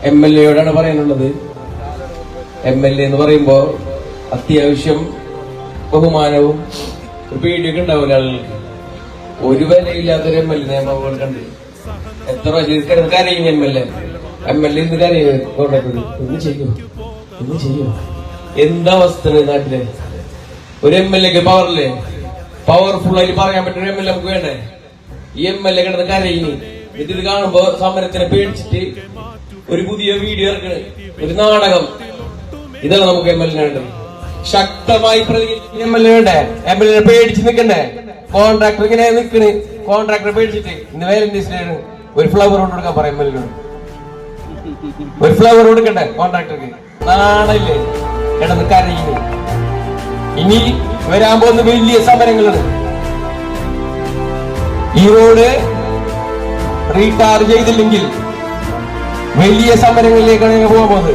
MLA-യോടാണ് പറയാനുള്ളത്. MLA എന്ന് പറയുമ്പോ അത്യാവശ്യം ബഹുമാനവും പേടിയൊക്കെ ഉണ്ടാവില്ല ആളുകൾക്ക്. ഒരു വിലയില്ലാത്തൊരു MLA നിയമങ്ങൾ കണ്ട് എത്ര കരയും MLA ഇന്ന് കരയും കൊണ്ടു ഒന്ന് ചെയ്യോ എന്താ അവസ്ഥ നാട്ടിലെ? ഒരു MLA-ക്ക് പവറില്ലേ? പവർഫുൾ ആയിട്ട് പറയാൻ പറ്റുന്ന MLA നമുക്ക് വേണ്ടേ? ഈ MLA കിടന്ന് കരയിനി. എന്നിട്ട് ഇത് കാണുമ്പോ സമരത്തിനെ പേടിച്ചിട്ട് ഒരു പുതിയ വീഡിയോ ഇറക്കണ ഒരു നാടകം. ഇതാണ് നമുക്ക് MLA വേണ്ടത്. ശക്തമായി MLA വേണ്ടേ? MLA പേടിച്ച് നിൽക്കണ്ടേ? കോൺട്രാക്ടർ ഇങ്ങനെ നിൽക്കണ്. കോൺട്രാക്ടറെ പേടിച്ചിട്ട് ഇന്ന് വാലന്റൈൻസ് ഡേ ഒരു ഫ്ലവർ കൊടുക്കാൻ പറയാം MLA. ഒരു ഫ്ലവർ കൊടുക്കണ്ടേ കോൺട്രാക്ടർക്ക്? നാണല്ലേ കിടന്ന് കരയിന്. ഇനി വരാൻ പോകുന്ന വലിയ സമരങ്ങളാണ്. ഈ റോഡ് റീടാർ ചെയ്തില്ലെങ്കിൽ വലിയ സമരങ്ങളിലേക്കാണ് പോകാൻ പോകുന്നത്.